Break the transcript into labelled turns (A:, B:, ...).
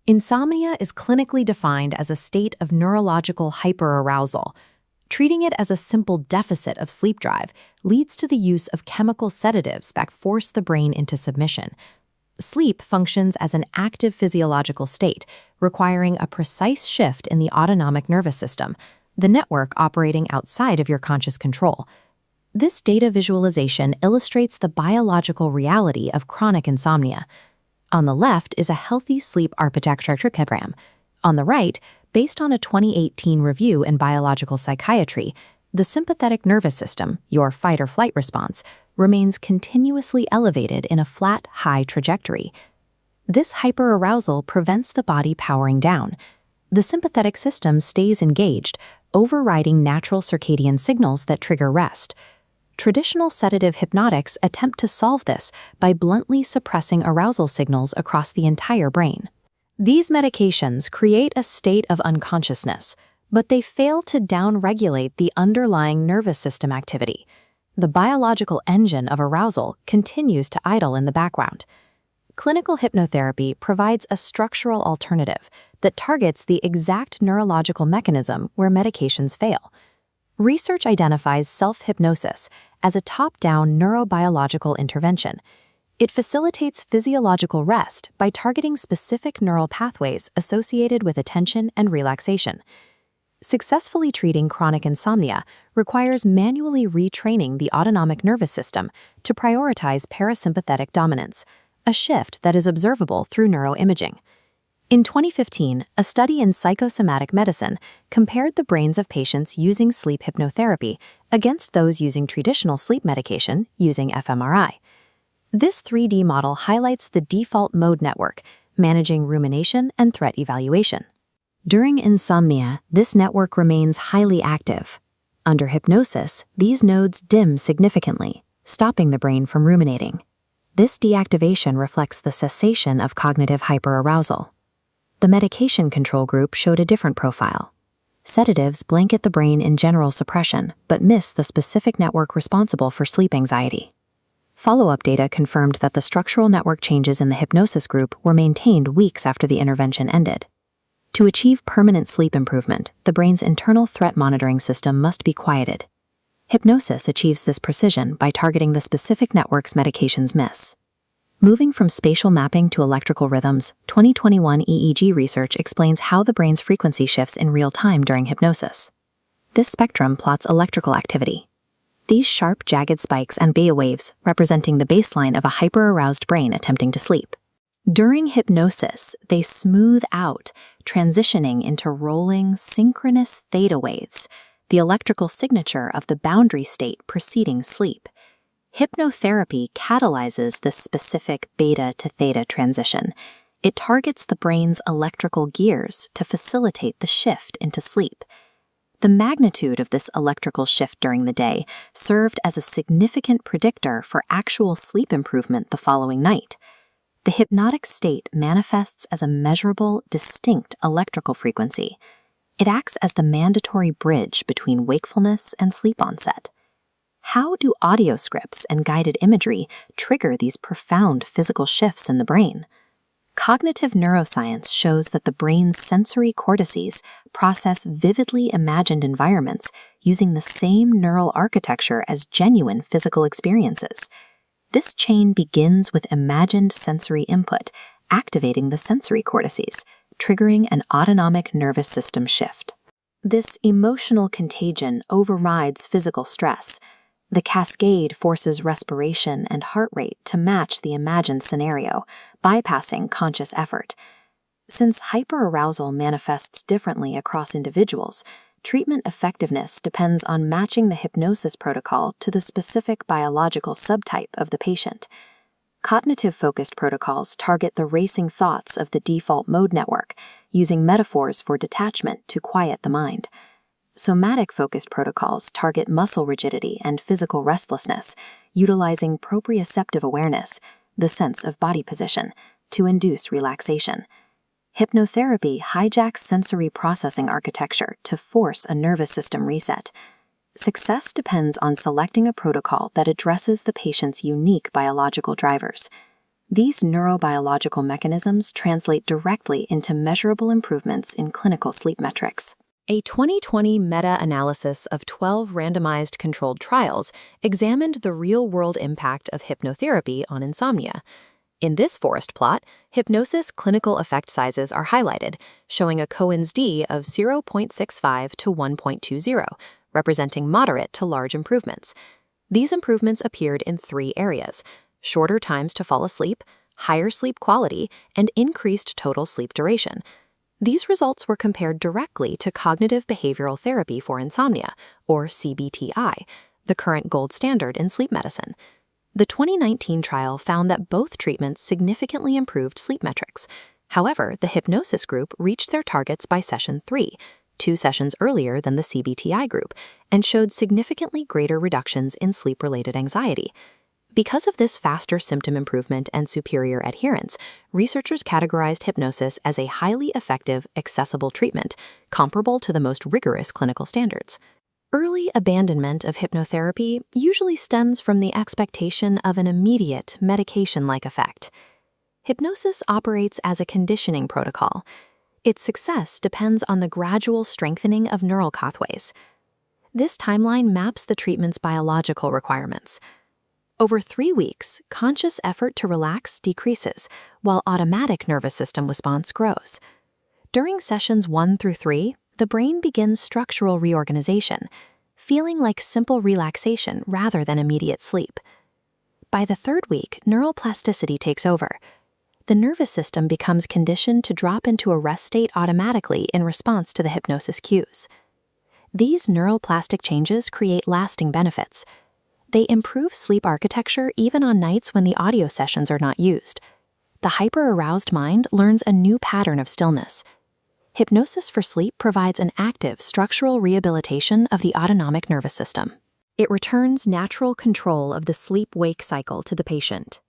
A: Insomnia is clinically defined as a state of neurological hyperarousal. Treating it as a simple deficit of sleep drive leads to the use of chemical sedatives that force the brain into submission. Sleep functions as an active physiological state, requiring a precise shift in the autonomic nervous system, the network operating outside of your conscious control. This data visualization illustrates the biological reality of chronic insomnia. On the left is a healthy sleep architecture diagram. On the right, based on a 2018 review in biological psychiatry, the sympathetic nervous system, your fight-or-flight response, remains continuously elevated in a flat, high trajectory. This hyperarousal prevents the body powering down. The sympathetic system stays engaged, overriding natural circadian signals that trigger rest. Traditional sedative hypnotics attempt to solve this by bluntly suppressing arousal signals across the entire brain. These medications create a state of unconsciousness, but they fail to downregulate the underlying nervous system activity. The biological engine of arousal continues to idle in the background. Clinical hypnotherapy provides a structural alternative that targets the exact neurological mechanism where medications fail. Research identifies self-hypnosis as a top-down neurobiological intervention. It facilitates physiological rest by targeting specific neural pathways associated with attention and relaxation. Successfully treating chronic insomnia requires manually retraining the autonomic nervous system to prioritize parasympathetic dominance, a shift that is observable through neuroimaging. In 2015, a study in psychosomatic medicine compared the brains of patients using sleep hypnotherapy against those using traditional sleep medication using fMRI. This 3D model highlights the default mode network, managing rumination and threat evaluation. During insomnia, this network remains highly active. Under hypnosis, these nodes dim significantly, stopping the brain from ruminating. This deactivation reflects the cessation of cognitive hyperarousal. The medication control group showed a different profile. Sedatives blanket the brain in general suppression, but miss the specific network responsible for sleep anxiety. Follow-up data confirmed that the structural network changes in the hypnosis group were maintained weeks after the intervention ended. To achieve permanent sleep improvement, the brain's internal threat monitoring system must be quieted. Hypnosis achieves this precision by targeting the specific networks medications miss. Moving from spatial mapping to electrical rhythms, 2021 EEG research explains how the brain's frequency shifts in real time during hypnosis. This spectrum plots electrical activity. These sharp, jagged spikes and beta waves representing the baseline of a hyperaroused brain attempting to sleep. During hypnosis, they smooth out, transitioning into rolling, synchronous theta waves, the electrical signature of the boundary state preceding sleep. Hypnotherapy catalyzes this specific beta to theta transition. It targets the brain's electrical gears to facilitate the shift into sleep. The magnitude of this electrical shift during the day served as a significant predictor for actual sleep improvement the following night. The hypnotic state manifests as a measurable, distinct electrical frequency. It acts as the mandatory bridge between wakefulness and sleep onset. How do audio scripts and guided imagery trigger these profound physical shifts in the brain? Cognitive neuroscience shows that the brain's sensory cortices process vividly imagined environments using the same neural architecture as genuine physical experiences. This chain begins with imagined sensory input, activating the sensory cortices, triggering an autonomic nervous system shift. This emotional contagion overrides physical stress. The cascade forces respiration and heart rate to match the imagined scenario, bypassing conscious effort. Since hyperarousal manifests differently across individuals, treatment effectiveness depends on matching the hypnosis protocol to the specific biological subtype of the patient. Cognitive-focused protocols target the racing thoughts of the default mode network, using metaphors for detachment to quiet the mind. Somatic-focused protocols target muscle rigidity and physical restlessness, utilizing proprioceptive awareness, the sense of body position, to induce relaxation. Hypnotherapy hijacks sensory processing architecture to force a nervous system reset. Success depends on selecting a protocol that addresses the patient's unique biological drivers. These neurobiological mechanisms translate directly into measurable improvements in clinical sleep metrics. A 2020 meta-analysis of 12 randomized controlled trials examined the real-world impact of hypnotherapy on insomnia. In this forest plot, hypnosis clinical effect sizes are highlighted, showing a Cohen's d of 0.65 to 1.20, representing moderate to large improvements. These improvements appeared in 3 areas: shorter times to fall asleep, higher sleep quality, and increased total sleep duration. These results were compared directly to cognitive behavioral therapy for insomnia, or CBTI, the current gold standard in sleep medicine. The 2019 trial found that both treatments significantly improved sleep metrics. However, the hypnosis group reached their targets by session 3, 2 sessions earlier than the CBTI group, and showed significantly greater reductions in sleep-related anxiety. Because of this faster symptom improvement and superior adherence, researchers categorized hypnosis as a highly effective, accessible treatment, comparable to the most rigorous clinical standards. Early abandonment of hypnotherapy usually stems from the expectation of an immediate, medication-like effect. Hypnosis operates as a conditioning protocol. Its success depends on the gradual strengthening of neural pathways. This timeline maps the treatment's biological requirements. Over 3 weeks, conscious effort to relax decreases, while automatic nervous system response grows. During sessions 1 through 3, the brain begins structural reorganization, feeling like simple relaxation rather than immediate sleep. By the 3rd week, neuroplasticity takes over. The nervous system becomes conditioned to drop into a rest state automatically in response to the hypnosis cues. These neuroplastic changes create lasting benefits. They improve sleep architecture even on nights when the audio sessions are not used. The hyper-aroused mind learns a new pattern of stillness. Hypnosis for sleep provides an active structural rehabilitation of the autonomic nervous system. It returns natural control of the sleep-wake cycle to the patient.